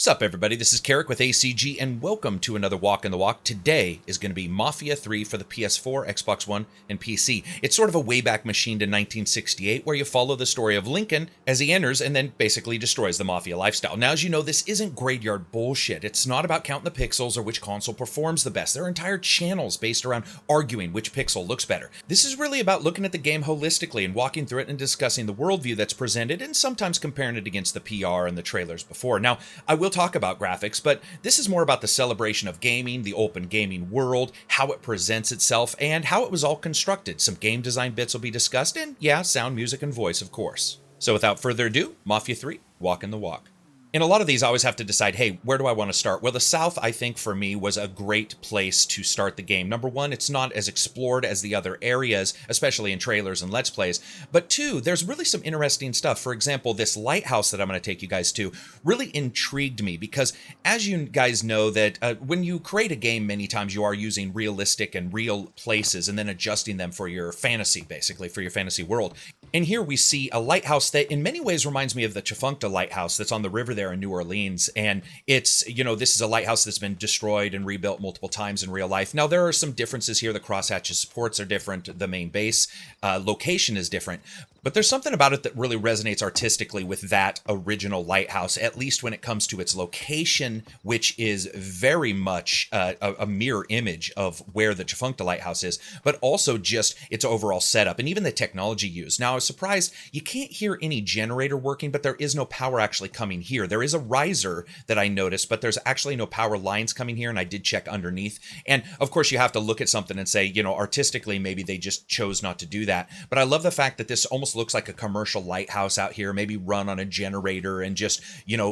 Sup everybody, this is Karak with ACG and welcome to another Walk in the Walk. Today is going to be Mafia 3 for the PS4, Xbox One, and PC. It's sort of a wayback machine to 1968 where you follow the story of Lincoln as he enters and then basically destroys the Mafia lifestyle. Now as you know, this isn't graveyard bullshit. It's not about counting the pixels or which console performs the best. There are entire channels based around arguing which pixel looks better. This is really about looking at the game holistically and walking through it and discussing the worldview that's presented and sometimes comparing it against the PR and the trailers before. Now, I will talk about graphics, but this is more about the celebration of gaming, the open gaming world, how it presents itself, and how it was all constructed. Some game design bits will be discussed, and yeah, sound, music, and voice, of course. So without further ado, Mafia 3, Walk in the Walk. In a lot of these, I always have to decide, hey, where do I want to start? Well, the South, I think, for me, was a great place to start the game. Number one, it's not as explored as the other areas, especially in trailers and Let's Plays. But two, there's really some interesting stuff. For example, this lighthouse that I'm going to take you guys to really intrigued me because, as you guys know, that when you create a game, many times you are using realistic and real places and then adjusting them for your fantasy, basically, for your fantasy world. And here we see a lighthouse that in many ways reminds me of the Chifuncta lighthouse that's on the river there in New Orleans. And it's, this is a lighthouse that's been destroyed and rebuilt multiple times in real life. Now, there are some differences here. The crosshatches supports are different. The main base location is different. But there's something about it that really resonates artistically with that original lighthouse, at least when it comes to its location, which is very much a mirror image of where the Chifuncta lighthouse is, but also just its overall setup and even the technology used. Now, I was surprised you can't hear any generator working, but there is no power actually coming here. There is a riser that I noticed, but there's actually no power lines coming here, and I did check underneath. And of course, you have to look at something and say, artistically, maybe they just chose not to do that. But I love the fact that this almost looks like a commercial lighthouse out here, maybe run on a generator and just,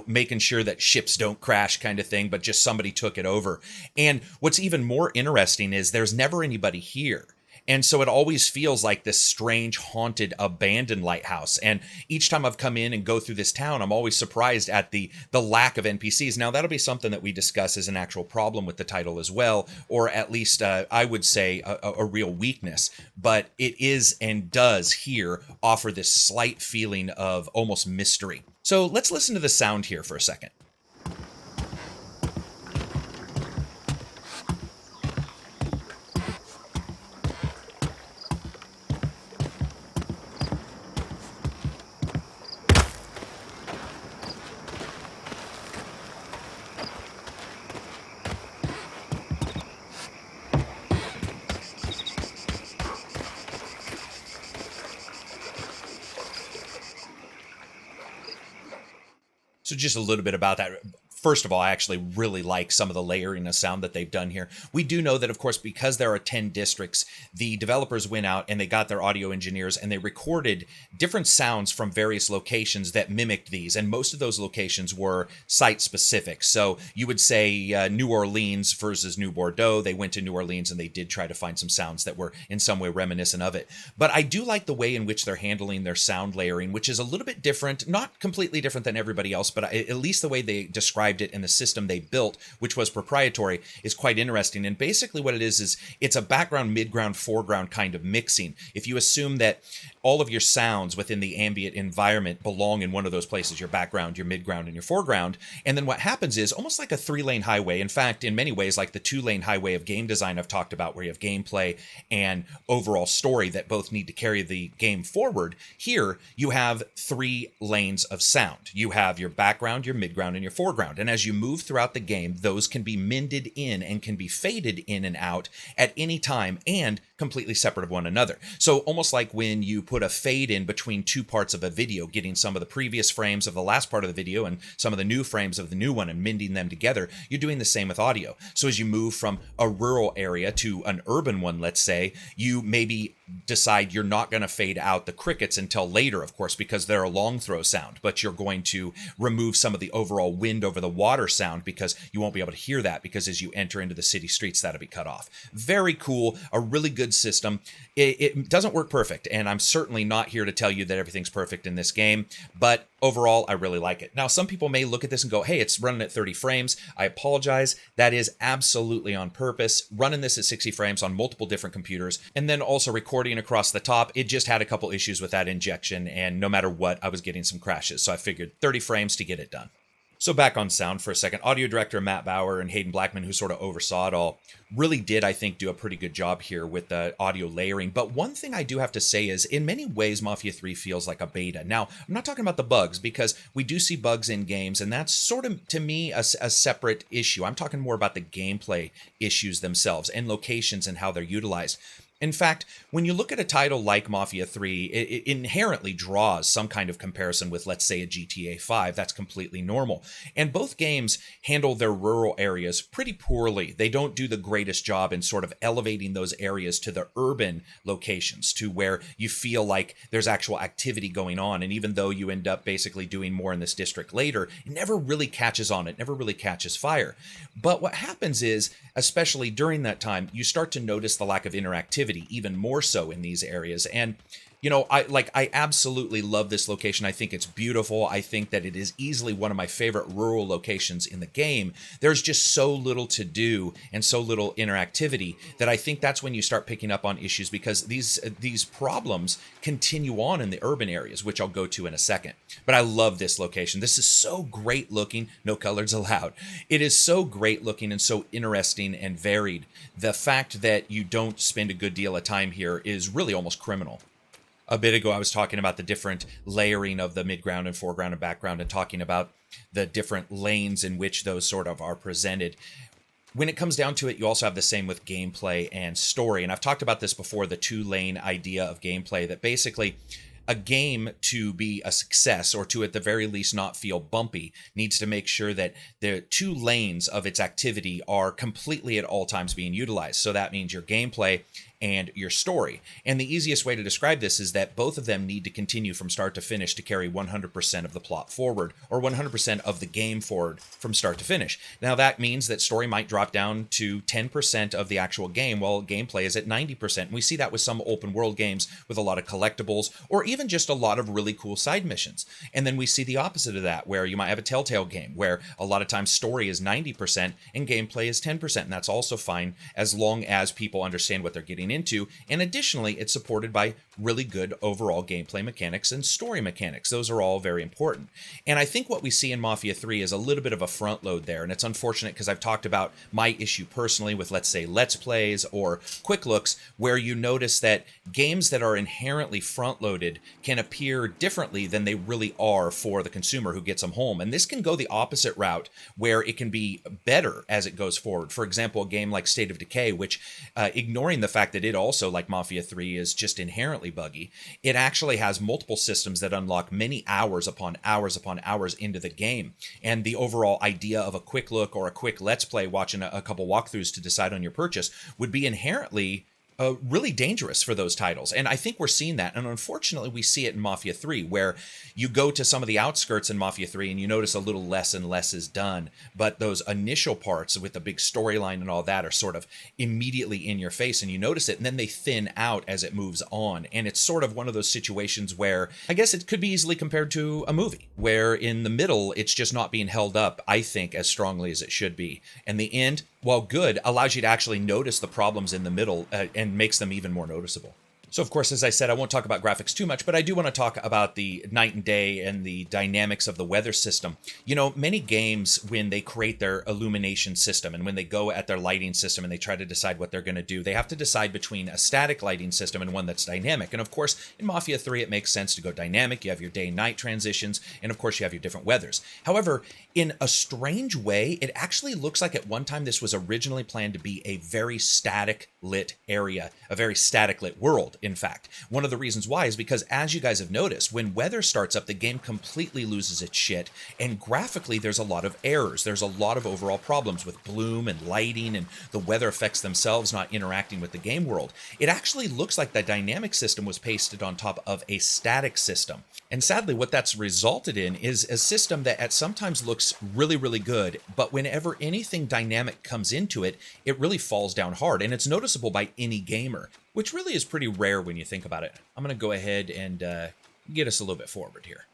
making sure that ships don't crash kind of thing, but just somebody took it over. And what's even more interesting is there's never anybody here. And so it always feels like this strange, haunted, abandoned lighthouse. And each time I've come in and go through this town, I'm always surprised at the lack of NPCs. Now, that'll be something that we discuss as an actual problem with the title as well, or at least I would say a real weakness. But it is and does here offer this slight feeling of almost mystery. So let's listen to the sound here for a second. So just a little bit about that. First of all, I actually really like some of the layering of sound that they've done here. We do know that, of course, because there are 10 districts, the developers went out and they got their audio engineers and they recorded different sounds from various locations that mimicked these. And most of those locations were site-specific. So you would say New Orleans versus New Bordeaux. They went to New Orleans and they did try to find some sounds that were in some way reminiscent of it. But I do like the way in which they're handling their sound layering, which is a little bit different, not completely different than everybody else, but at least the way they described it and the system they built, which was proprietary, is quite interesting. And basically what it is it's a background, midground, foreground kind of mixing. If you assume that all of your sounds within the ambient environment belong in one of those places, your background, your midground, and your foreground, and then what happens is almost like a 3-lane highway. In fact, in many ways, like the 2-lane highway of game design I've talked about, where you have gameplay and overall story that both need to carry the game forward. Here, you have 3 lanes of sound. You have your background, your midground, and your foreground. And as you move throughout the game, those can be mended in and can be faded in and out at any time and completely separate of one another. So almost like when you put a fade in between 2 parts of a video, getting some of the previous frames of the last part of the video and some of the new frames of the new one and mending them together, you're doing the same with audio. So as you move from a rural area to an urban one, let's say, you maybe decide you're not going to fade out the crickets until later, of course, because they're a long throw sound, but you're going to remove some of the overall wind over the water sound because you won't be able to hear that, because as you enter into the city streets, that'll be cut off. Very cool, a really good system. It doesn't work perfect, and I'm certainly not here to tell you that everything's perfect in this game, but overall, I really like it. Now, some people may look at this and go, hey, it's running at 30 frames. I apologize. That is absolutely on purpose. Running this at 60 frames on multiple different computers, and then also recording across the top, it just had a couple issues with that injection, and no matter what, I was getting some crashes. So I figured 30 frames to get it done. So back on sound for a second, audio director Matt Bauer and Hayden Blackman, who sort of oversaw it all, really did, I think, do a pretty good job here with the audio layering. But one thing I do have to say is, in many ways, Mafia 3 feels like a beta. Now, I'm not talking about the bugs, because we do see bugs in games, and that's sort of, to me, a separate issue. I'm talking more about the gameplay issues themselves and locations and how they're utilized. In fact, when you look at a title like Mafia 3, it inherently draws some kind of comparison with, let's say, a GTA 5. That's completely normal. And both games handle their rural areas pretty poorly. They don't do the greatest job in sort of elevating those areas to the urban locations, to where you feel like there's actual activity going on. And even though you end up basically doing more in this district later, it never really catches on. It never really catches fire. But what happens is, especially during that time, you start to notice the lack of interactivity even more so in these areas. And I absolutely love this location. I think it's beautiful. I think that it is easily one of my favorite rural locations in the game. There's just so little to do and so little interactivity that I think that's when you start picking up on issues, because these problems continue on in the urban areas, which I'll go to in a second. But I love this location. This is so great looking. No colors allowed. It is so great looking and so interesting and varied. The fact that you don't spend a good deal of time here is really almost criminal. A bit ago, I was talking about the different layering of the midground and foreground and background, and talking about the different lanes in which those sort of are presented. When it comes down to it, you also have the same with gameplay and story. And I've talked about this before, the two-lane idea of gameplay, that basically a game, to be a success, or to at the very least not feel bumpy, needs to make sure that the two lanes of its activity are completely at all times being utilized. So that means your gameplay and your story. And the easiest way to describe this is that both of them need to continue from start to finish to carry 100% of the plot forward, or 100% of the game forward from start to finish. Now that means that story might drop down to 10% of the actual game, while gameplay is at 90%. And we see that with some open world games with a lot of collectibles, or even just a lot of really cool side missions. And then we see the opposite of that, where you might have a Telltale game where a lot of times story is 90% and gameplay is 10%. And that's also fine, as long as people understand what they're getting into. And additionally, it's supported by really good overall gameplay mechanics and story mechanics. Those are all very important. And I think what we see in Mafia 3 is a little bit of a front load there. And it's unfortunate, because I've talked about my issue personally with, let's say, Let's Plays or quick looks, where you notice that games that are inherently front loaded can appear differently than they really are for the consumer who gets them home. And this can go the opposite route, where it can be better as it goes forward. For example, a game like State of Decay, which, ignoring the fact that it also, like Mafia 3, is just inherently buggy, it actually has multiple systems that unlock many hours upon hours upon hours into the game. And the overall idea of a quick look or a quick Let's Play, watching a couple walkthroughs to decide on your purchase, would be inherently really dangerous for those titles. And I think we're seeing that. And unfortunately, we see it in Mafia 3, where you go to some of the outskirts in Mafia 3 and you notice a little less and less is done. But those initial parts with the big storyline and all that are sort of immediately in your face, and you notice it, and then they thin out as it moves on. And it's sort of one of those situations where I guess it could be easily compared to a movie, where in the middle, it's just not being held up, I think, as strongly as it should be. And the end, while good, allows you to actually notice the problems in the middle and makes them even more noticeable. So, of course, as I said, I won't talk about graphics too much, but I do want to talk about the night and day and the dynamics of the weather system. You know, many games, when they create their illumination system and when they go at their lighting system and they try to decide what they're going to do, they have to decide between a static lighting system and one that's dynamic. And of course, in Mafia 3, it makes sense to go dynamic. You have your day and night transitions, and of course, you have your different weathers. However, in a strange way, it actually looks like at one time this was originally planned to be a very static lit area, a very static lit world. In fact, one of the reasons why is because, as you guys have noticed, when weather starts up, the game completely loses its shit. And graphically, there's a lot of errors. There's a lot of overall problems with bloom and lighting and the weather effects themselves not interacting with the game world. It actually looks like the dynamic system was pasted on top of a static system. And sadly, what that's resulted in is a system that at sometimes looks really, really good, but whenever anything dynamic comes into it, it really falls down hard. And it's noticeable by any gamer, which really is pretty rare when you think about it. I'm going to go ahead and get us a little bit forward here.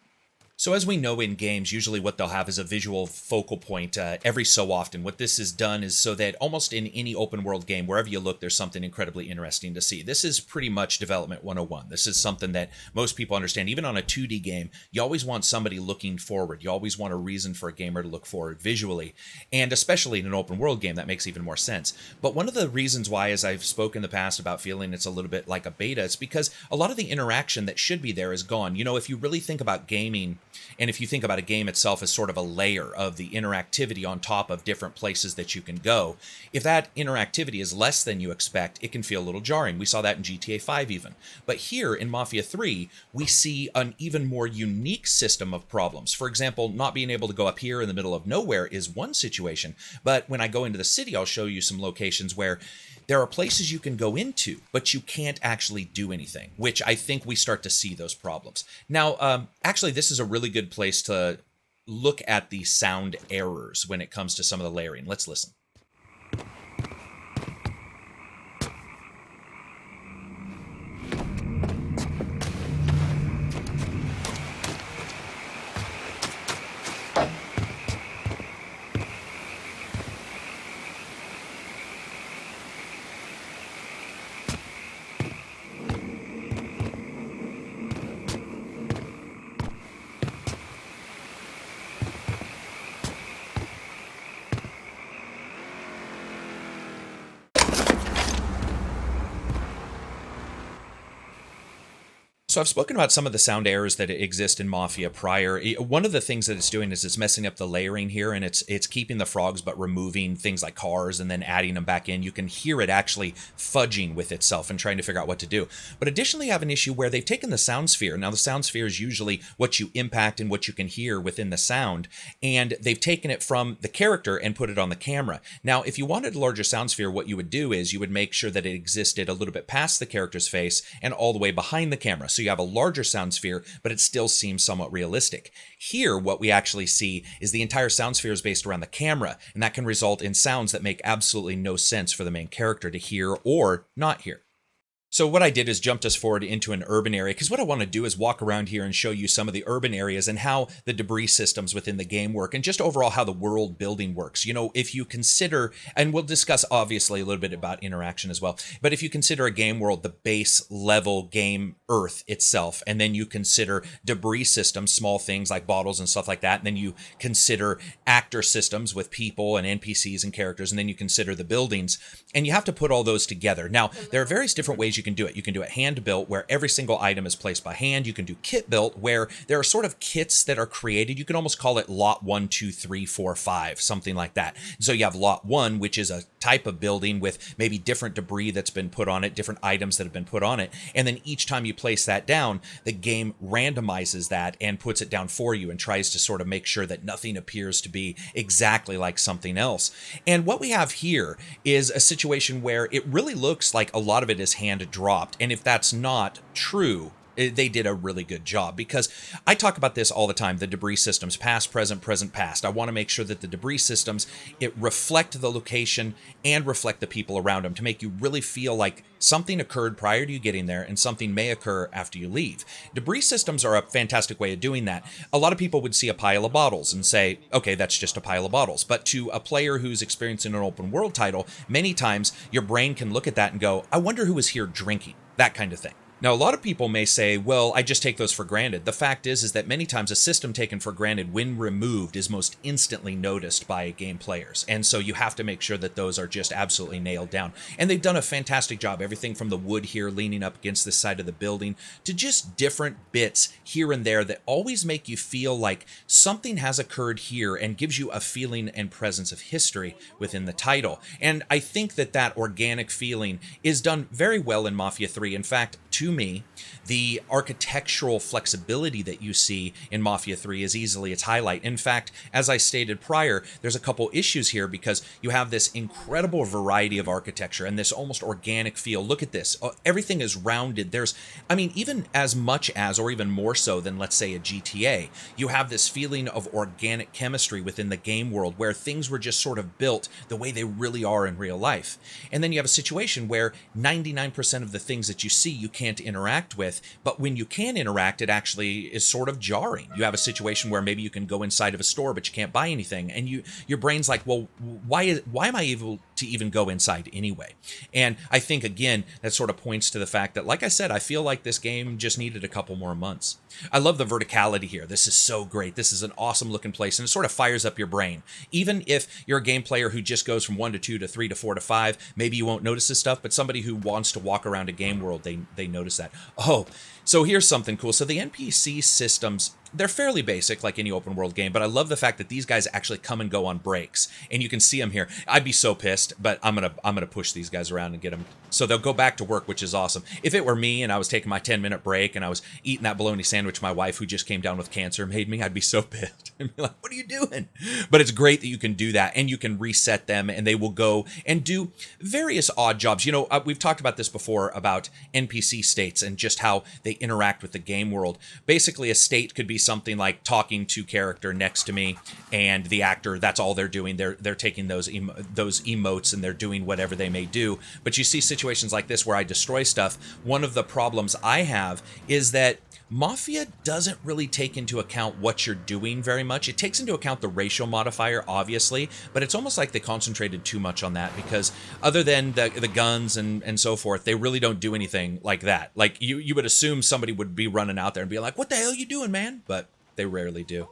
So, as we know in games, usually what they'll have is a visual focal point every so often. What this has done is so that almost in any open world game, wherever you look, there's something incredibly interesting to see. This is pretty much development 101. This is something that most people understand. Even on a 2D game, you always want somebody looking forward. You always want a reason for a gamer to look forward visually. And especially in an open world game, that makes even more sense. But one of the reasons why, as I've spoken in the past about feeling it's a little bit like a beta, it's because a lot of the interaction that should be there is gone. You know, if you really think about gaming, and if you think about a game itself as sort of a layer of the interactivity on top of different places that you can go, if that interactivity is less than you expect, it can feel a little jarring. We saw that in GTA 5 even. But here in Mafia 3, we see an even more unique system of problems. For example, not being able to go up here in the middle of nowhere is one situation. But when I go into the city, I'll show you some locations where there are places you can go into, but you can't actually do anything, which I think we start to see those problems. Now, actually, this is a really good place to look at the sound errors when it comes to some of the layering. Let's listen. So I've spoken about some of the sound errors that exist in Mafia prior. One of the things that it's doing is it's messing up the layering here, and it's keeping the frogs but removing things like cars and then adding them back in. You can hear it actually fudging with itself and trying to figure out what to do. But additionally, you have an issue where they've taken the sound sphere. Now, the sound sphere is usually what you impact and what you can hear within the sound, and they've taken it from the character and put it on the camera. Now, if you wanted a larger sound sphere, what you would do is you would make sure that it existed a little bit past the character's face and all the way behind the camera. So you have a larger sound sphere, but it still seems somewhat realistic. Here, what we actually see is the entire sound sphere is based around the camera, and that can result in sounds that make absolutely no sense for the main character to hear or not hear. So what I did is jumped us forward into an urban area, because what I want to do is walk around here and show you some of the urban areas and how the debris systems within the game work, and just overall how the world building works. You know, if you consider, and we'll discuss obviously a little bit about interaction as well, but if you consider a game world, the base level game Earth itself, and then you consider debris systems, small things like bottles and stuff like that, and then you consider actor systems with people and NPCs and characters, and then you consider the buildings, and you have to put all those together. Now, there are various different ways you can do it. You can do it hand built, where every single item is placed by hand. You can do kit built, where there are sort of kits that are created. You can almost call it lot 1, 2, 3, 4, 5, something like that. So you have lot 1, which is a type of building with maybe different debris that's been put on it, different items that have been put on it. And then each time you place that down, the game randomizes that and puts it down for you and tries to sort of make sure that nothing appears to be exactly like something else. And what we have here is a situation where it really looks like a lot of it is hand dropped. And if that's not true, they did a really good job, because I talk about this all the time, the debris systems, past, present, past. I want to make sure that the debris systems, it reflect the location and reflect the people around them to make you really feel like something occurred prior to you getting there and something may occur after you leave. Debris systems are a fantastic way of doing that. A lot of people would see a pile of bottles and say, okay, that's just a pile of bottles. But to a player who's experiencing an open world title, many times your brain can look at that and go, I wonder who was here drinking, that kind of thing. Now, a lot of people may say, well, I just take those for granted. The fact is that many times a system taken for granted when removed is most instantly noticed by game players. And so you have to make sure that those are just absolutely nailed down. And they've done a fantastic job. Everything from the wood here leaning up against the side of the building to just different bits here and there that always make you feel like something has occurred here and gives you a feeling and presence of history within the title. And I think that that organic feeling is done very well in Mafia 3. In fact, to me, the architectural flexibility that you see in Mafia 3 is easily its highlight. In fact, as I stated prior, there's a couple issues here because you have this incredible variety of architecture and this almost organic feel. Look at this. Everything is rounded. Even as much as, or even more so than, let's say, a GTA, you have this feeling of organic chemistry within the game world where things were just sort of built the way they really are in real life. And then you have a situation where 99% of the things that you see, you can't interact with. But when you can interact, it actually is sort of jarring. You have a situation where maybe you can go inside of a store, but you can't buy anything. And your brain's like, well, why am I able to even go inside anyway? And I think, again, that sort of points to the fact that, like I said, I feel like this game just needed a couple more months. I love the verticality here. This is so great. This is an awesome looking place, and it sort of fires up your brain. Even if you're a game player who just goes from 1 to 2 to 3 to 4 to 5, maybe you won't notice this stuff, but somebody who wants to walk around a game world, they notice that. Oh, so here's something cool. So the NPC systems, they're fairly basic like any open world game, but I love the fact that these guys actually come and go on breaks, and you can see them here. I'd be so pissed, but I'm gonna push these guys around and get them so they'll go back to work, which is awesome. If it were me and I was taking my 10-minute break and I was eating that bologna sandwich my wife, who just came down with cancer, made me, I'd be so pissed. I'd be like, what are you doing? But it's great that you can do that, and you can reset them, and they will go and do various odd jobs. You know, we've talked about this before about NPC states and just how they interact with the game world. Basically, a state could be something like talking to character next to me, and the actor, that's all they're doing. They're taking those emotes and they're doing whatever they may do. But you see situations like this where I destroy stuff. One of the problems I have is that Mafia doesn't really take into account what you're doing very much. It takes into account the racial modifier, obviously, but it's almost like they concentrated too much on that, because other than the guns and so forth, they really don't do anything like that. Like you would assume somebody would be running out there and be like, what the hell are you doing, man? But they rarely do.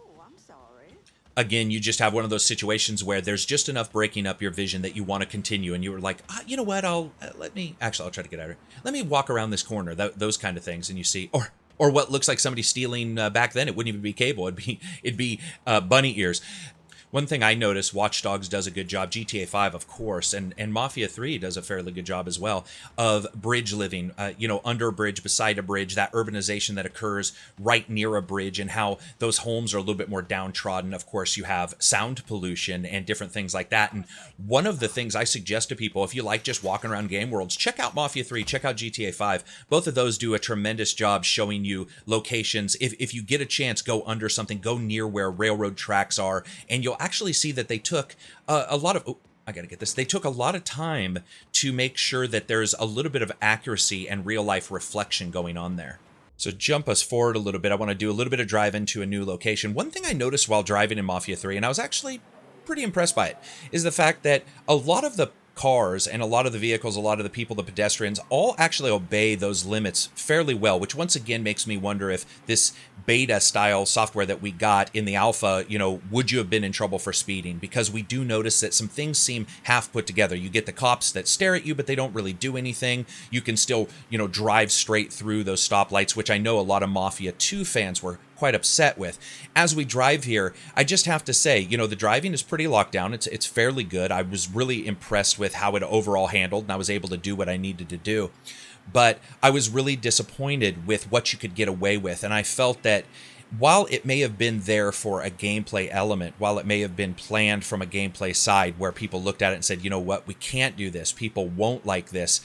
Again, you just have one of those situations where there's just enough breaking up your vision that you want to continue, and you were like, you know what, I'll try to get out of here. Let me walk around this corner, those kind of things, and you see, or what looks like somebody stealing, back then, it wouldn't even be cable, it'd be bunny ears. One thing I noticed, Watch Dogs does a good job, GTA 5, of course, and Mafia 3 does a fairly good job as well, of bridge living, under a bridge, beside a bridge, that urbanization that occurs right near a bridge, and how those homes are a little bit more downtrodden. Of course, you have sound pollution and different things like that. And one of the things I suggest to people, if you like just walking around game worlds, check out Mafia 3, check out GTA 5. Both of those do a tremendous job showing you locations. If you get a chance, go under something, go near where railroad tracks are, and you'll actually see that they took a lot of... They took a lot of time to make sure that there's a little bit of accuracy and real-life reflection going on there. So jump us forward a little bit. I want to do a little bit of drive into a new location. One thing I noticed while driving in Mafia 3, and I was actually pretty impressed by it, is the fact that a lot of the cars and a lot of the vehicles, a lot of the people, the pedestrians, all actually obey those limits fairly well, which once again makes me wonder if this beta style software that we got in the alpha, would you have been in trouble for speeding? Because we do notice that some things seem half put together. You get the cops that stare at you, but they don't really do anything. You can still, drive straight through those stoplights, which I know a lot of Mafia 2 fans were quite upset with. As we drive here, I just have to say, the driving is pretty locked down. It's fairly good. I was really impressed with how it overall handled, and I was able to do what I needed to do. But I was really disappointed with what you could get away with, and I felt that while it may have been there for a gameplay element, while it may have been planned from a gameplay side where people looked at it and said, you know what, we can't do this, people won't like this,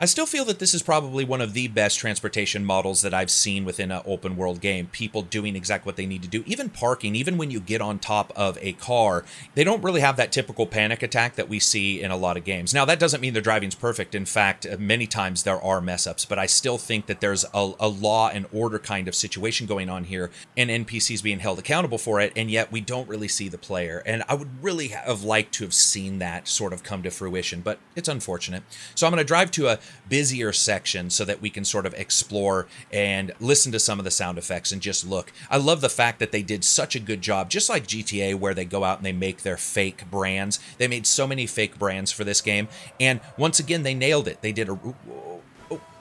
I still feel that this is probably one of the best transportation models that I've seen within an open world game. People doing exactly what they need to do. Even parking, even when you get on top of a car, they don't really have that typical panic attack that we see in a lot of games. Now, that doesn't mean their driving's perfect. In fact, many times there are mess ups, but I still think that there's a law and order kind of situation going on here, and NPCs being held accountable for it, and yet we don't really see the player. And I would really have liked to have seen that sort of come to fruition, but it's unfortunate. So I'm going to drive to a busier section so that we can sort of explore and listen to some of the sound effects and just look. I love the fact that they did such a good job, just like GTA, where they go out and they make their fake brands. They made so many fake brands for this game, and once again, they nailed it. They did a...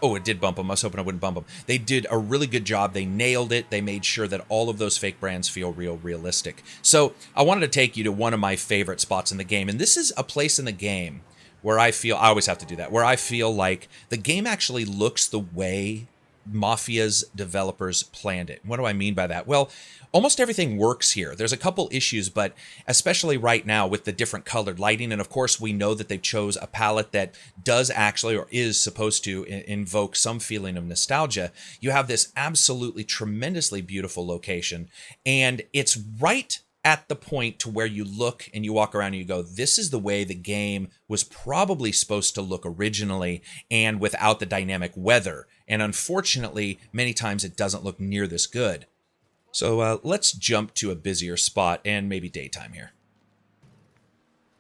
Oh, it did bump them. I was hoping I wouldn't bump them. They did a really good job. They nailed it. They made sure that all of those fake brands feel realistic. So I wanted to take you to one of my favorite spots in the game, and this is a place in the game where I always have to do that, where I feel like the game actually looks the way Mafia's developers planned it. What do I mean by that? Well, almost everything works here. There's a couple issues, but especially right now with the different colored lighting, and of course we know that they chose a palette that does actually, or is supposed to, invoke some feeling of nostalgia. You have this absolutely tremendously beautiful location, and it's right at the point to where you look and you walk around and you go, this is the way the game was probably supposed to look originally and without the dynamic weather. And unfortunately, many times it doesn't look near this good. So let's jump to a busier spot and maybe daytime here.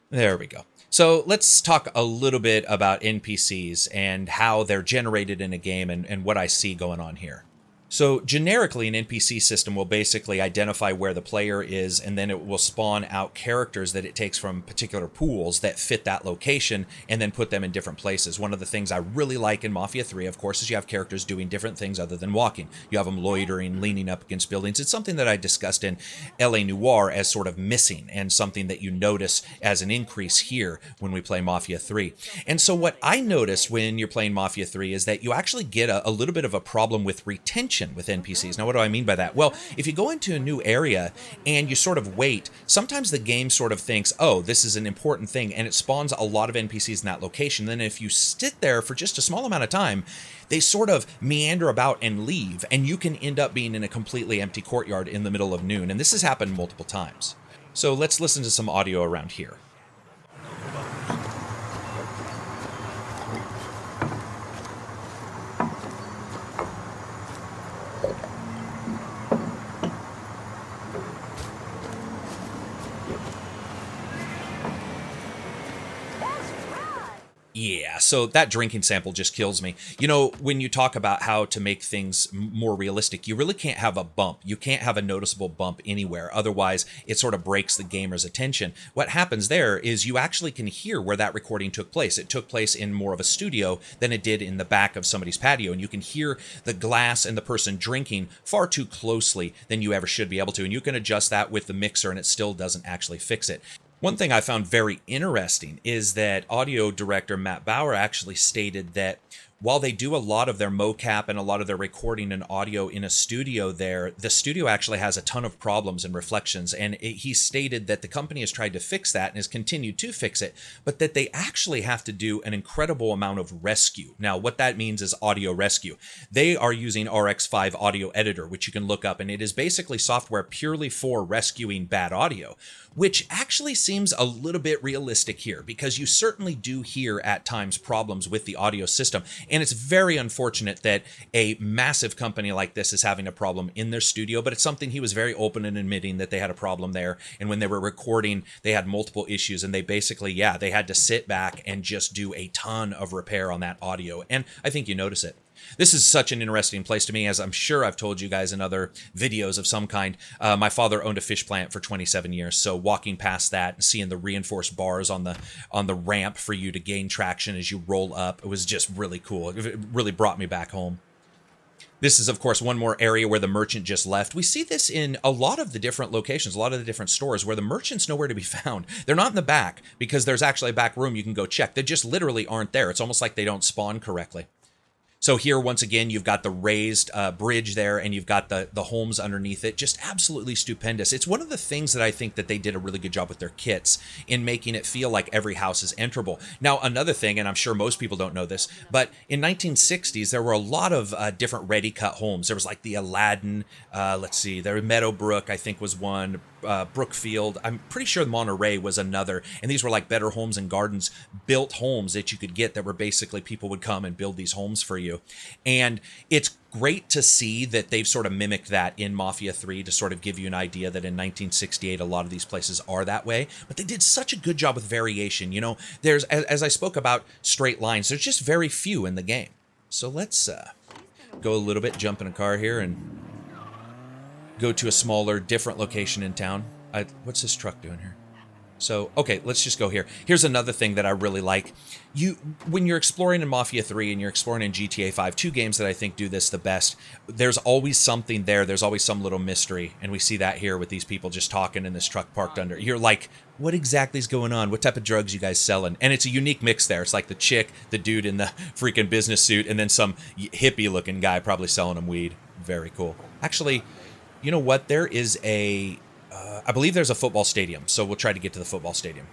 There we go. So let's talk a little bit about NPCs and how they're generated in a game and what I see going on here. So generically, an NPC system will basically identify where the player is, and then it will spawn out characters that it takes from particular pools that fit that location and then put them in different places. One of the things I really like in Mafia 3, of course, is you have characters doing different things other than walking. You have them loitering, leaning up against buildings. It's something that I discussed in LA Noire as sort of missing and something that you notice as an increase here when we play Mafia 3. And so what I notice when you're playing Mafia 3 is that you actually get a little bit of a problem with retention with NPCs. Now, what do I mean by that? Well, if you go into a new area and you sort of wait, sometimes the game sort of thinks, oh, this is an important thing, and it spawns a lot of NPCs in that location. Then if you sit there for just a small amount of time, they sort of meander about and leave, and you can end up being in a completely empty courtyard in the middle of noon. And this has happened multiple times. So let's listen to some audio around here. Yeah, so that drinking sample just kills me. You know, when you talk about how to make things more realistic, you really can't have a bump. You can't have a noticeable bump anywhere. Otherwise, it sort of breaks the gamer's attention. What happens there is you actually can hear where that recording took place. It took place in more of a studio than it did in the back of somebody's patio. And you can hear the glass and the person drinking far too closely than you ever should be able to. And you can adjust that with the mixer and it still doesn't actually fix it. One thing I found very interesting is that audio director Matt Bauer actually stated that while they do a lot of their mocap and a lot of their recording and audio in a studio there, the studio actually has a ton of problems and reflections. And he stated that the company has tried to fix that and has continued to fix it, but that they actually have to do an incredible amount of rescue. Now, what that means is audio rescue. They are using RX5 Audio Editor, which you can look up, and it is basically software purely for rescuing bad audio, which actually seems a little bit realistic here because you certainly do hear at times problems with the audio system. And it's very unfortunate that a massive company like this is having a problem in their studio, but it's something he was very open in admitting that they had a problem there. And when they were recording, they had multiple issues and they basically, they had to sit back and just do a ton of repair on that audio. And I think you notice it. This is such an interesting place to me, as I'm sure I've told you guys in other videos of some kind. My father owned a fish plant for 27 years, so walking past that and seeing the reinforced bars on the ramp for you to gain traction as you roll up, it was just really cool. It really brought me back home. This is, of course, one more area where the merchant just left. We see this in a lot of the different locations, a lot of the different stores where the merchant's nowhere to be found. They're not in the back because there's actually a back room you can go check. They just literally aren't there. It's almost like they don't spawn correctly. So here, once again, you've got the raised bridge there, and you've got the homes underneath it. Just absolutely stupendous. It's one of the things that I think that they did a really good job with their kits in making it feel like every house is enterable. Now, another thing, and I'm sure most people don't know this, but in 1960s, there were a lot of different ready-cut homes. There was like the Aladdin, there Meadowbrook, I think was one, Brookfield. I'm pretty sure Monterey was another. And these were like Better Homes and Gardens built homes that you could get that were basically people would come and build these homes for you. And it's great to see that they've sort of mimicked that in Mafia 3 to sort of give you an idea that in 1968, a lot of these places are that way. But they did such a good job with variation. You know, there's, as I spoke about straight lines, there's just very few in the game. So let's go a little bit, jump in a car here and go to a smaller, different location in town. What's this truck doing here? So, okay, let's just go here. Here's another thing that I really like. When you're exploring in Mafia 3 and you're exploring in GTA 5, two games that I think do this the best, there's always something there. There's always some little mystery. And we see that here with these people just talking in this truck parked under. You're like, what exactly is going on? What type of drugs you guys selling? And it's a unique mix there. It's like the chick, the dude in the freaking business suit, and then some hippie-looking guy probably selling them weed. Very cool. Actually, you know what? There is I believe there's a football stadium, so we'll try to get to the football stadium.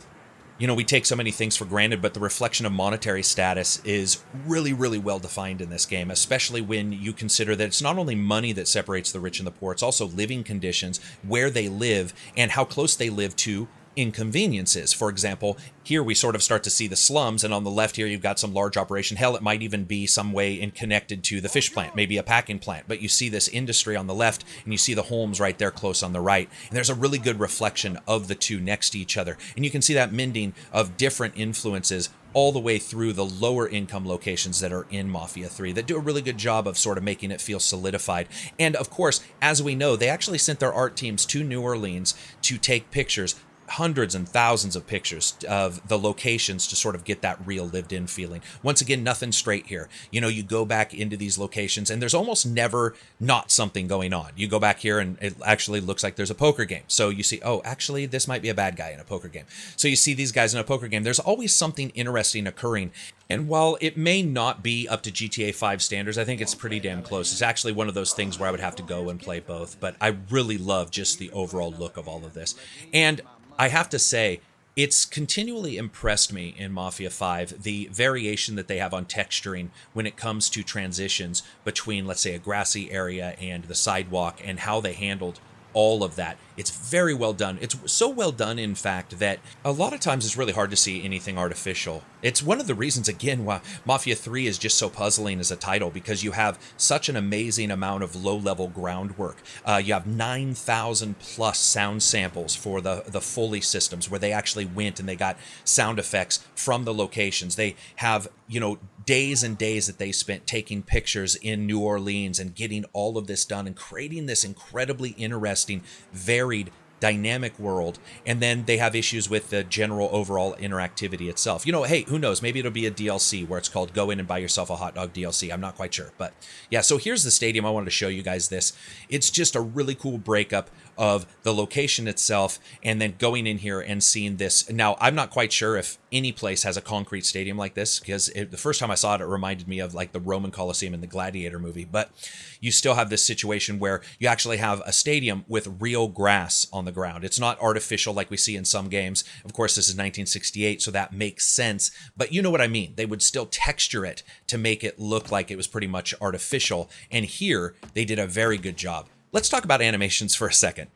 You know, we take so many things for granted, but the reflection of monetary status is really, really well defined in this game, especially when you consider that it's not only money that separates the rich and the poor, it's also living conditions, where they live, and how close they live to inconveniences. For example, here we sort of start to see the slums, and on the left here you've got some large operation. Hell, it might even be some way connected to the fish plant, maybe a packing plant, but you see this industry on the left and you see the homes right there close on the right, and there's a really good reflection of the two next to each other, and you can see that mending of different influences all the way through the lower income locations that are in Mafia 3 that do a really good job of sort of making it feel solidified. And of course, as we know, they actually sent their art teams to New Orleans to take pictures, hundreds and thousands of pictures of the locations to sort of get that real lived in feeling. Once again, nothing straight here. You know, you go back into these locations and there's almost never not something going on. You go back here and it actually looks like there's a poker game. So you see, oh, actually this might be a bad guy in a poker game. So you see these guys in a poker game. There's always something interesting occurring. And while it may not be up to GTA 5 standards, I think it's pretty damn close. It's actually one of those things where I would have to go and play both, but I really love just the overall look of all of this. And I have to say, it's continually impressed me in Mafia 5, the variation that they have on texturing when it comes to transitions between, let's say, a grassy area and the sidewalk, and how they handled all of that. It's very well done. It's so well done, in fact, that a lot of times it's really hard to see anything artificial. It's one of the reasons, again, why Mafia 3 is just so puzzling as a title, because you have such an amazing amount of low-level groundwork. You have 9,000 plus sound samples for the Foley systems, where they actually went and they got sound effects from the locations. They have, you know, days and days that they spent taking pictures in New Orleans and getting all of this done and creating this incredibly interesting, varied, dynamic world. And then they have issues with the general overall interactivity itself. You know, hey, who knows? Maybe it'll be a DLC where it's called Go In and Buy Yourself a Hot Dog DLC. I'm not quite sure. But yeah, so here's the stadium. I wanted to show you guys this. It's just a really cool breakup of the location itself, and then going in here and seeing this. Now, I'm not quite sure if any place has a concrete stadium like this, because the first time I saw it, it reminded me of like the Roman Colosseum in the Gladiator movie. But you still have this situation where you actually have a stadium with real grass on the ground. It's not artificial like we see in some games. Of course, this is 1968, so that makes sense. But you know what I mean. They would still texture it to make it look like it was pretty much artificial. And here, they did a very good job. Let's talk about animations for a second.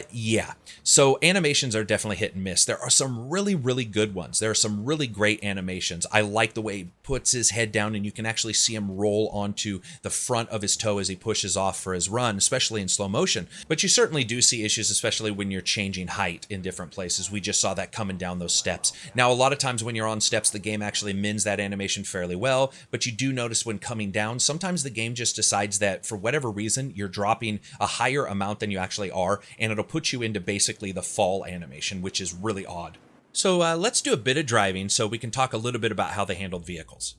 Yeah, so animations are definitely hit and miss. There are some really, really good ones. There are some really great animations. I like the way he puts his head down and you can actually see him roll onto the front of his toe as he pushes off for his run, especially in slow motion. But you certainly do see issues, especially when you're changing height in different places. We just saw that coming down those steps. Now, a lot of times when you're on steps, the game actually mends that animation fairly well, but you do notice when coming down, sometimes the game just decides that for whatever reason, you're dropping a higher amount than you actually are, and it'll put you into basically the fall animation, which is really odd. So let's do a bit of driving so we can talk a little bit about how they handled vehicles.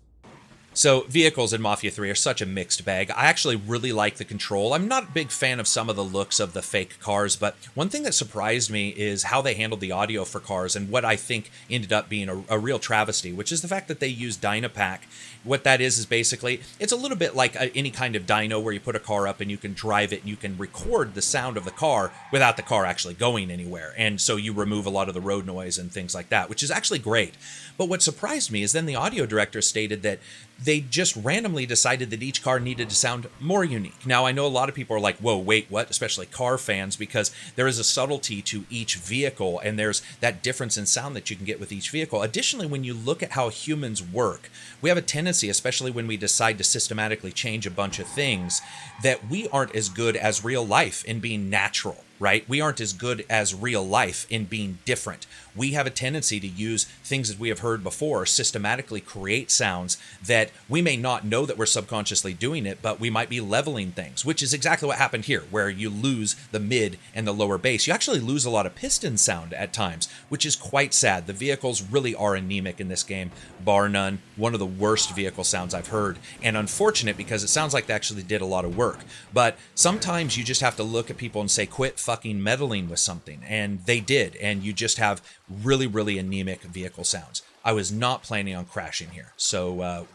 So vehicles in Mafia 3 are such a mixed bag. I actually really like the control. I'm not a big fan of some of the looks of the fake cars, but one thing that surprised me is how they handled the audio for cars, and what I think ended up being a real travesty, which is the fact that they use Dynapack. What that is basically, it's a little bit like any kind of dyno where you put a car up and you can drive it and you can record the sound of the car without the car actually going anywhere. And so you remove a lot of the road noise and things like that, which is actually great. But what surprised me is then the audio director stated that they just randomly decided that each car needed to sound more unique. Now, I know a lot of people are like, whoa, wait, what? Especially car fans, because there is a subtlety to each vehicle, and there's that difference in sound that you can get with each vehicle. Additionally, when you look at how humans work, we have a tendency, especially when we decide to systematically change a bunch of things, that we aren't as good as real life in being natural. Right? We aren't as good as real life in being different. We have a tendency to use things that we have heard before, systematically create sounds that we may not know that we're subconsciously doing it, but we might be leveling things, which is exactly what happened here, where you lose the mid and the lower bass. You actually lose a lot of piston sound at times, which is quite sad. The vehicles really are anemic in this game, bar none. One of the worst vehicle sounds I've heard, and unfortunate because it sounds like they actually did a lot of work. But sometimes you just have to look at people and say, quit fucking meddling with something, and they did, and you just have really, really anemic vehicle sounds. I was not planning on crashing here, so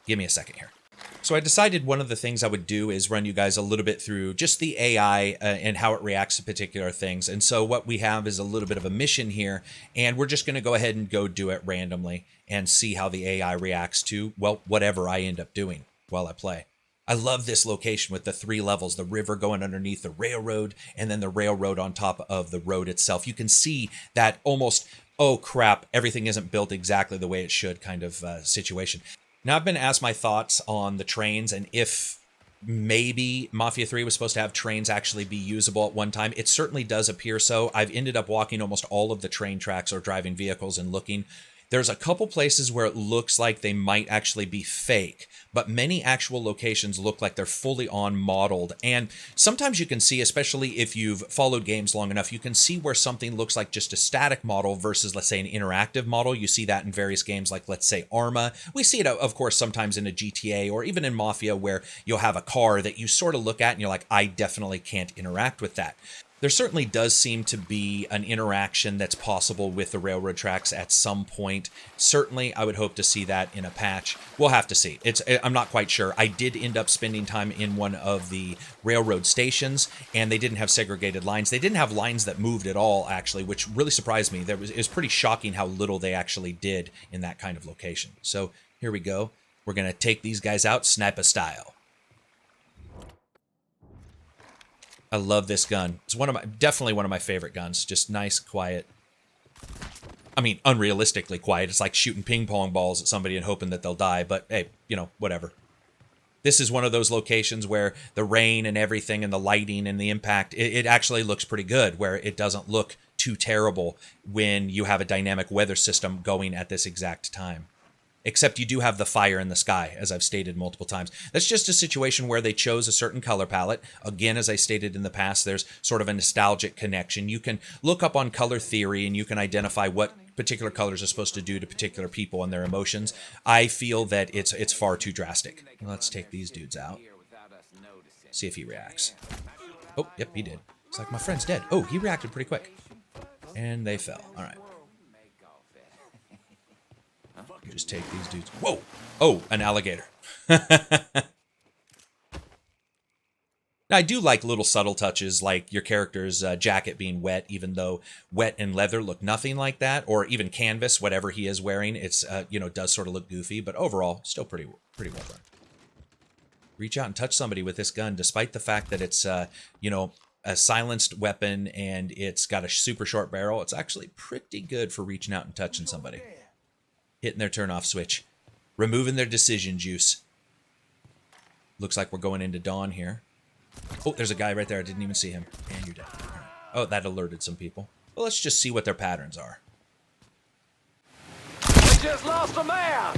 give me a second here. So I decided one of the things I would do is run you guys a little bit through just the AI and how it reacts to particular things. And so what we have is a little bit of a mission here, and we're just going to go ahead and go do it randomly and see how the AI reacts to, well, whatever I end up doing while I play. I love this location with the 3 levels, the river going underneath the railroad, and then the railroad on top of the road itself. You can see that almost, oh crap, everything isn't built exactly the way it should kind of situation. Now, I've been asked my thoughts on the trains and if maybe Mafia 3 was supposed to have trains actually be usable at one time. It certainly does appear so. I've ended up walking almost all of the train tracks or driving vehicles and looking. There's a couple places where it looks like they might actually be fake, but many actual locations look like they're fully on modeled. And sometimes you can see, especially if you've followed games long enough, you can see where something looks like just a static model versus, let's say, an interactive model. You see that in various games like, let's say, Arma. We see it, of course, sometimes in a GTA or even in Mafia where you'll have a car that you sort of look at and you're like, I definitely can't interact with that. There certainly does seem to be an interaction that's possible with the railroad tracks at some point. Certainly, I would hope to see that in a patch. We'll have to see. I'm not quite sure. I did end up spending time in one of the railroad stations, and they didn't have segregated lines. They didn't have lines that moved at all, actually, which really surprised me. It was pretty shocking how little they actually did in that kind of location. So here we go. We're going to take these guys out sniper style. I love this gun. It's definitely one of my favorite guns. Just nice, quiet. I mean, unrealistically quiet. It's like shooting ping pong balls at somebody and hoping that they'll die. But hey, you know, whatever. This is one of those locations where the rain and everything and the lighting and the impact, it actually looks pretty good, where it doesn't look too terrible when you have a dynamic weather system going at this exact time. Except you do have the fire in the sky, as I've stated multiple times. That's just a situation where they chose a certain color palette. Again, as I stated in the past, there's sort of a nostalgic connection. You can look up on color theory and you can identify what particular colors are supposed to do to particular people and their emotions. I feel that it's far too drastic. Let's take these dudes out. See if he reacts. Oh, yep, he did. It's like, my friend's dead. Oh, he reacted pretty quick. And they fell. All right. Just take these dudes. Whoa! Oh, an alligator. Now, I do like little subtle touches, like your character's jacket being wet, even though wet and leather look nothing like that, or even canvas, whatever he is wearing. It's does sort of look goofy, but overall, still pretty well done. Reach out and touch somebody with this gun, despite the fact that it's a silenced weapon and it's got a super short barrel. It's actually pretty good for reaching out and touching somebody. Hitting their turn-off switch. Removing their decision juice. Looks like we're going into dawn here. Oh, there's a guy right there. I didn't even see him. And you're dead. Right. Oh, that alerted some people. Well, let's just see what their patterns are. We just lost a man!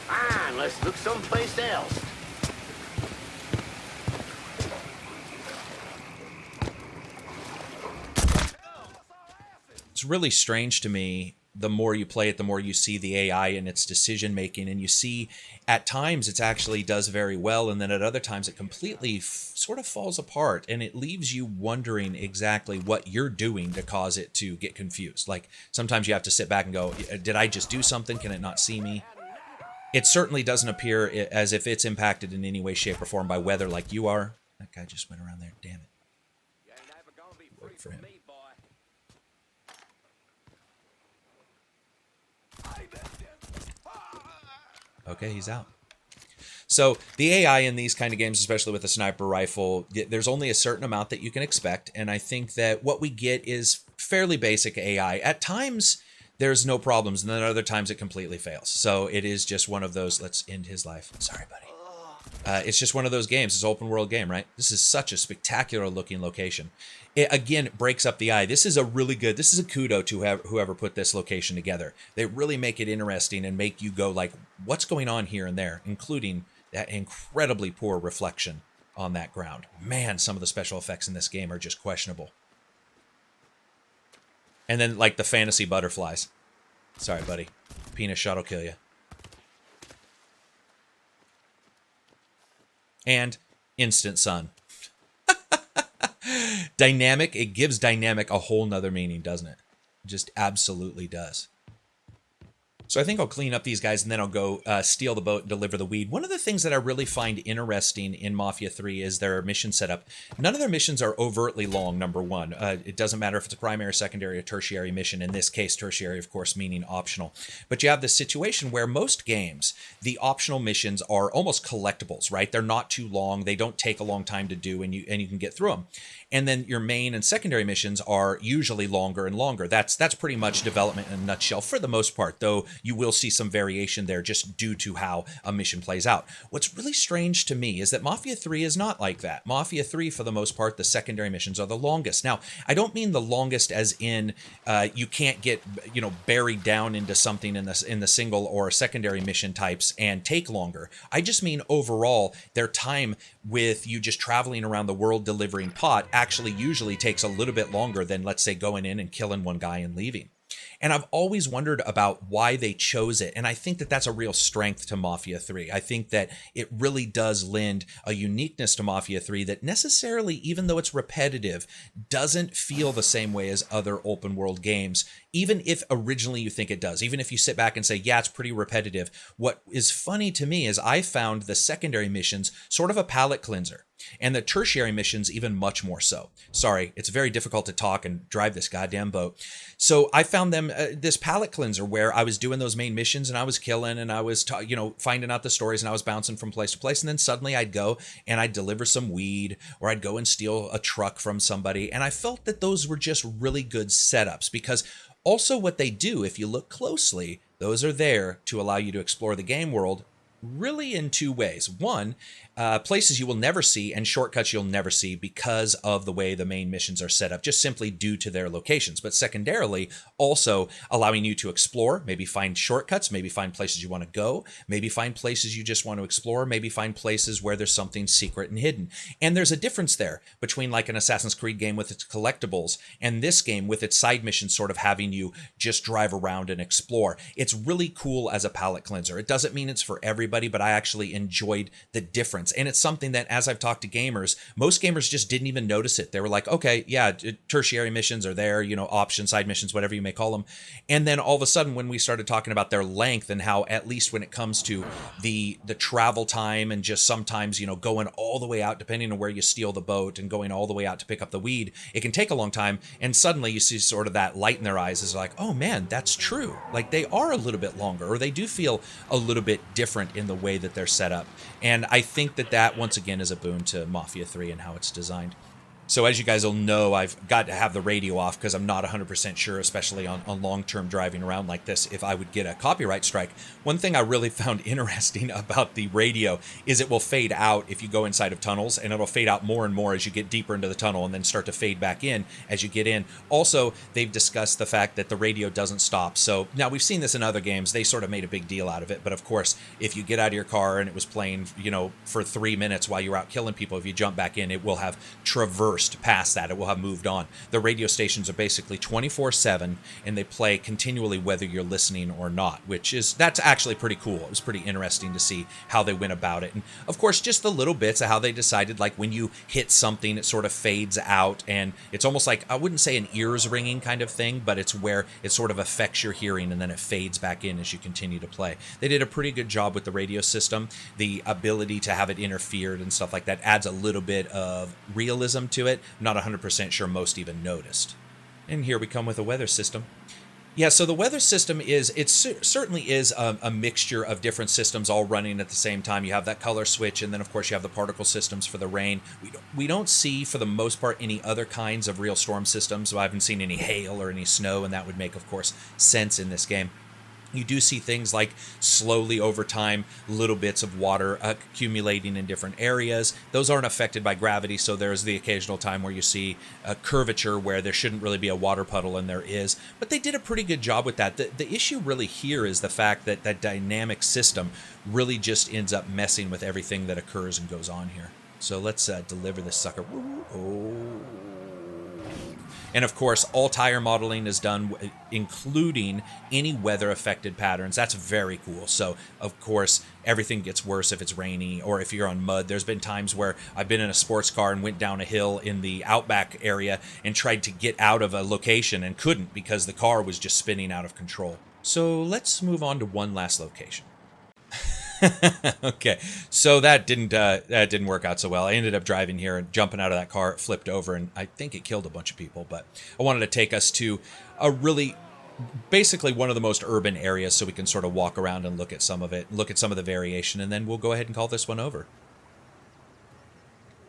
Fine, let's look someplace else. It's really strange to me. The more you play it, the more you see the AI and its decision making, and you see at times it actually does very well, and then at other times it completely sort of falls apart, and it leaves you wondering exactly what you're doing to cause it to get confused. Like sometimes you have to sit back and go, did I just do something? Can it not see me? It certainly doesn't appear as if it's impacted in any way, shape, or form by weather like you are. That guy just went around there. Damn it. Work for him. Okay, he's out. So the AI in these kind of games, especially with a sniper rifle, there's only a certain amount that you can expect. And I think that what we get is fairly basic AI. At times, there's no problems. And then other times it completely fails. So it is just one of those, let's end his life. Sorry, buddy. It's just one of those games. It's an open world game, right? This is such a spectacular looking location. It, again, breaks up the eye. This is a kudo to whoever put this location together. They really make it interesting and make you go like, what's going on here and there, including that incredibly poor reflection on that ground. Man, some of the special effects in this game are just questionable. And then like the fantasy butterflies. Sorry, buddy. Penis shot will kill you. And instant sun. Dynamic, it gives dynamic a whole nother meaning, doesn't it? It just absolutely does. So I think I'll clean up these guys and then I'll go steal the boat and deliver the weed. One of the things that I really find interesting in Mafia 3 is their mission setup. None of their missions are overtly long, number one. It doesn't matter if it's a primary, secondary, or tertiary mission. In this case, tertiary, of course, meaning optional. But you have this situation where most games, the optional missions are almost collectibles, right? They're not too long. They don't take a long time to do, and you can get through them. And then your main and secondary missions are usually longer and longer. That's pretty much development in a nutshell for the most part, though you will see some variation there just due to how a mission plays out. What's really strange to me is that Mafia 3 is not like that. Mafia 3, for the most part, the secondary missions are the longest. Now, I don't mean the longest as in you can't get buried down into something in the single or secondary mission types and take longer. I just mean overall, their time with you just traveling around the world delivering pot actually usually takes a little bit longer than, let's say, going in and killing one guy and leaving. And I've always wondered about why they chose it. And I think that that's a real strength to Mafia 3. I think that it really does lend a uniqueness to Mafia 3 that necessarily, even though it's repetitive, doesn't feel the same way as other open world games, even if originally you think it does. Even if you sit back and say, yeah, it's pretty repetitive. What is funny to me is I found the secondary missions sort of a palate cleanser. And the tertiary missions even much more so. Sorry, it's very difficult to talk and drive this goddamn boat. So I found them this palate cleanser where I was doing those main missions and I was killing and I was finding out the stories and I was bouncing from place to place, and then suddenly I'd go and I'd deliver some weed or I'd go and steal a truck from somebody, and I felt that those were just really good setups because also what they do, if you look closely, those are there to allow you to explore the game world really in two ways. One, places you will never see and shortcuts you'll never see because of the way the main missions are set up, just simply due to their locations. But secondarily, also allowing you to explore, maybe find shortcuts, maybe find places you want to go, maybe find places you just want to explore, maybe find places where there's something secret and hidden. And there's a difference there between like an Assassin's Creed game with its collectibles and this game with its side missions sort of having you just drive around and explore. It's really cool as a palate cleanser. It doesn't mean it's for everybody, but I actually enjoyed the difference. And it's something that, as I've talked to gamers, most gamers just didn't even notice it. They were like, okay, yeah, tertiary missions are there, option, side missions, whatever you may call them. And then all of a sudden, when we started talking about their length and how, at least when it comes to the travel time and just sometimes, going all the way out, depending on where you steal the boat and going all the way out to pick up the weed, it can take a long time. And suddenly you see sort of that light in their eyes is like, oh man, that's true. Like they are a little bit longer, or they do feel a little bit different in the way that they're set up. And I think that once again is a boon to Mafia 3 and how it's designed. So as you guys will know, I've got to have the radio off because I'm not 100% sure, especially on long-term driving around like this, if I would get a copyright strike. One thing I really found interesting about the radio is it will fade out if you go inside of tunnels, and it'll fade out more and more as you get deeper into the tunnel and then start to fade back in as you get in. Also, they've discussed the fact that the radio doesn't stop. So now we've seen this in other games. They sort of made a big deal out of it. But of course, if you get out of your car and it was playing, for 3 minutes while you're out killing people, if you jump back in, it will have traversed past that. It will have moved on. The radio stations are basically 24/7 and they play continually whether you're listening or not, that's actually pretty cool. It was pretty interesting to see how they went about it. And of course, just the little bits of how they decided, like when you hit something, it sort of fades out and it's almost like, I wouldn't say an ears ringing kind of thing, but it's where it sort of affects your hearing and then it fades back in as you continue to play. They did a pretty good job with the radio system. The ability to have it interfered and stuff like that adds a little bit of realism to it. I'm not 100% sure most even noticed. And here we come with a weather system. Yeah, so the weather system certainly is a mixture of different systems all running at the same time. You have that color switch, and then of course you have the particle systems for the rain. We don't see, for the most part, any other kinds of real storm systems. So I haven't seen any hail or any snow, and that would make, of course, sense in this game. You do see things like slowly over time, little bits of water accumulating in different areas. Those aren't affected by gravity, so there's the occasional time where you see a curvature where there shouldn't really be a water puddle, and there is. But they did a pretty good job with that. The issue really here is the fact that that dynamic system really just ends up messing with everything that occurs and goes on here. So let's deliver this sucker. Oh. And of course, all tire modeling is done, including any weather-affected patterns. That's very cool. So, of course, everything gets worse if it's rainy or if you're on mud. There's been times where I've been in a sports car and went down a hill in the Outback area and tried to get out of a location and couldn't because the car was just spinning out of control. So let's move on to one last location. Okay, so that didn't work out so well. I ended up driving here and jumping out of that car. It flipped over, and I think it killed a bunch of people. But I wanted to take us to a really, basically one of the most urban areas, so we can sort of walk around and look at some of it, look at some of the variation, and then we'll go ahead and call this one over.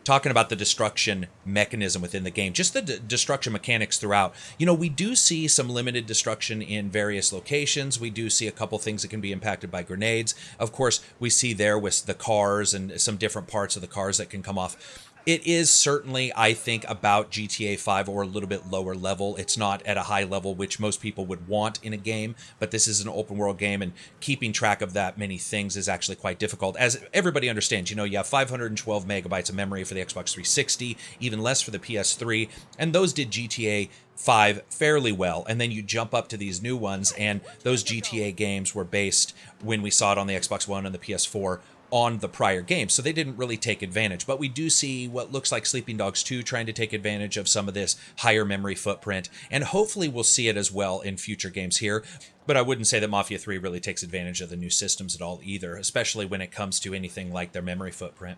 Talking about the destruction mechanism within the game, just the destruction mechanics throughout. We do see some limited destruction in various locations. We do see a couple things that can be impacted by grenades. Of course, we see there with the cars and some different parts of the cars that can come off. It is certainly, I think, about GTA 5 or a little bit lower level. It's not at a high level, which most people would want in a game, but this is an open world game, and keeping track of that many things is actually quite difficult. As everybody understands, you have 512 megabytes of memory for the Xbox 360, even less for the PS3, and those did GTA 5 fairly well. And then you jump up to these new ones, and those GTA games were based, when we saw it on the Xbox One and the PS4, on the prior games, so they didn't really take advantage. But we do see what looks like Sleeping Dogs 2 trying to take advantage of some of this higher memory footprint, and hopefully we'll see it as well in future games here. But I wouldn't say that Mafia 3 really takes advantage of the new systems at all either, especially when it comes to anything like their memory footprint.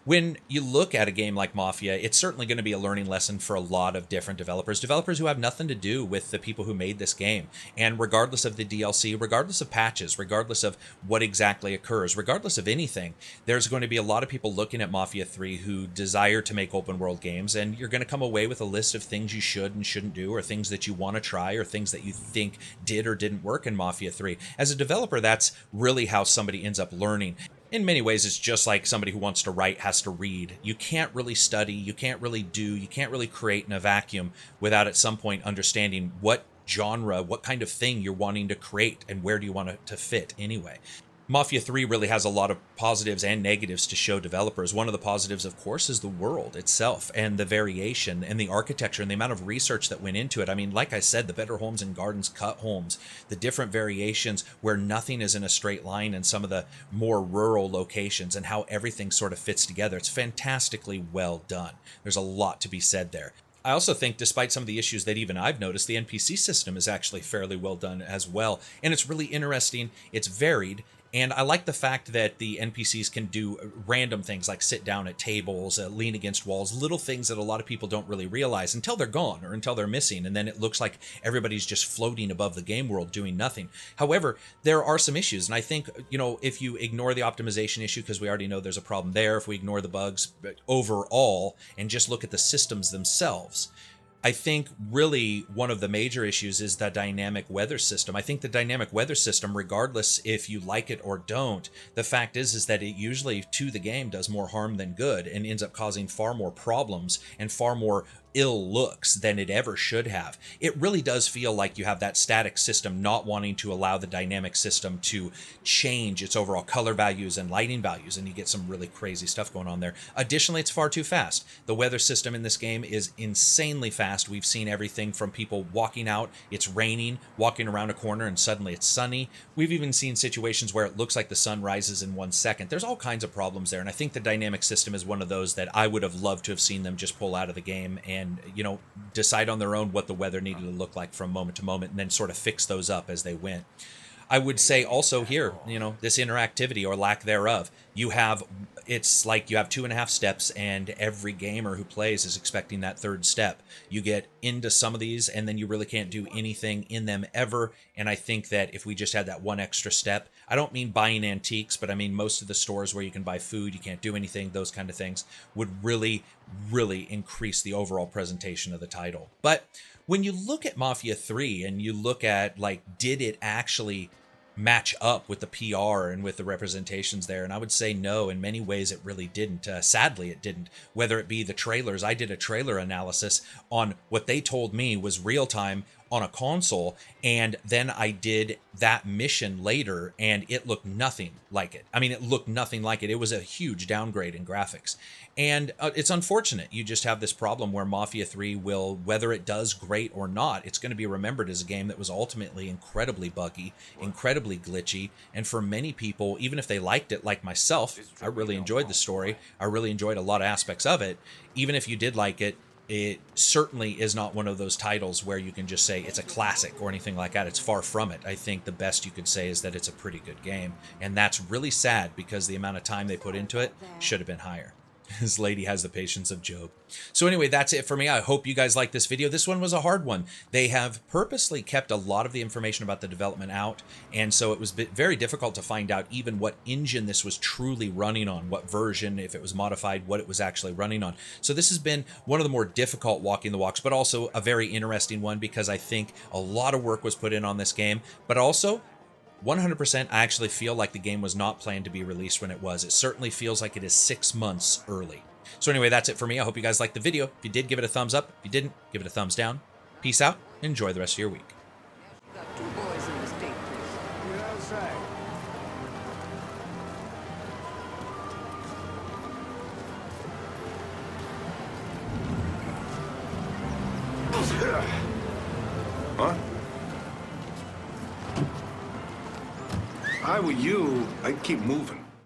When you look at a game like Mafia, it's certainly going to be a learning lesson for a lot of different developers who have nothing to do with the people who made this game. And regardless of the DLC, regardless of patches, regardless of what exactly occurs, regardless of anything, there's going to be a lot of people looking at Mafia 3 who desire to make open world games, and you're going to come away with a list of things you should and shouldn't do, or things that you want to try, or things that you think did or didn't work in Mafia 3. As a developer, that's really how somebody ends up learning. In many ways, it's just like somebody who wants to write has to read. You can't really study, you can't really create in a vacuum without at some point understanding what genre, what kind of thing you're wanting to create, and where do you want it to fit anyway. Mafia 3 really has a lot of positives and negatives to show developers. One of the positives, of course, is the world itself and the variation and the architecture and the amount of research that went into it. I mean, like I said, the better homes and gardens cut homes, the different variations where nothing is in a straight line in some of the more rural locations, and how everything sort of fits together. It's fantastically well done. There's a lot to be said there. I also think, despite some of the issues that even I've noticed, the NPC system is actually fairly well done as well. And it's really interesting. It's varied. And I like the fact that the NPCs can do random things like sit down at tables, lean against walls, little things that a lot of people don't really realize until they're gone or until they're missing. And then it looks like everybody's just floating above the game world doing nothing. However, there are some issues. And I think, if you ignore the optimization issue, because we already know there's a problem there, if we ignore the bugs overall and just look at the systems themselves, I think really one of the major issues is the dynamic weather system. I think the dynamic weather system, regardless if you like it or don't, the fact is that it usually to the game does more harm than good, and ends up causing far more problems and far more ill looks than it ever should have. It really does feel like you have that static system not wanting to allow the dynamic system to change its overall color values and lighting values, and you get some really crazy stuff going on there. Additionally, it's far too fast. The weather system in this game is insanely fast. We've seen everything from people walking out, it's raining, walking around a corner, and suddenly it's sunny. We've even seen situations where it looks like the sun rises in 1 second. There's all kinds of problems there, and I think the dynamic system is one of those that I would have loved to have seen them just pull out of the game and decide on their own what the weather needed to look like from moment to moment, and then sort of fix those up as they went. I would say also here, this interactivity or lack thereof, it's like you have 2.5 steps, and every gamer who plays is expecting that third step. You get into some of these, and then you really can't do anything in them ever. And I think that if we just had that one extra step, I don't mean buying antiques, but I mean most of the stores where you can buy food, you can't do anything, those kind of things, would really, really increase the overall presentation of the title. But when you look at Mafia 3 and you look at, did it actually match up with the PR and with the representations there? And I would say no, in many ways it really didn't. Sadly, it didn't. Whether it be the trailers, I did a trailer analysis on what they told me was real time on a console, and then I did that mission later, and it looked nothing like it. I mean, it looked nothing like it. It was a huge downgrade in graphics. And it's unfortunate. You just have this problem where Mafia 3 will, whether it does great or not, it's going to be remembered as a game that was ultimately incredibly buggy, incredibly glitchy, and for many people, even if they liked it, like myself, I really enjoyed the story, I really enjoyed a lot of aspects of it, even if you did like it, it certainly is not one of those titles where you can just say it's a classic or anything like that. It's far from it. I think the best you could say is that it's a pretty good game. And that's really sad because the amount of time they put into it should have been higher. This lady has the patience of Job. So anyway, that's it for me. I hope you guys like this video. This one was a hard one. They have purposely kept a lot of the information about the development out, and so it was very difficult to find out even what engine this was truly running on, what version, if it was modified, what it was actually running on. So this has been one of the more difficult walking the walks, but also a very interesting one because I think a lot of work was put in on this game, but also 100%, I actually feel like the game was not planned to be released when it was. It certainly feels like it is 6 months early. So anyway, that's it for me. I hope you guys liked the video. If you did, give it a thumbs up. If you didn't, give it a thumbs down. Peace out. Enjoy the rest of your week. Got 2 boys in this big place. You don't say. Huh? If I were you, I'd keep moving.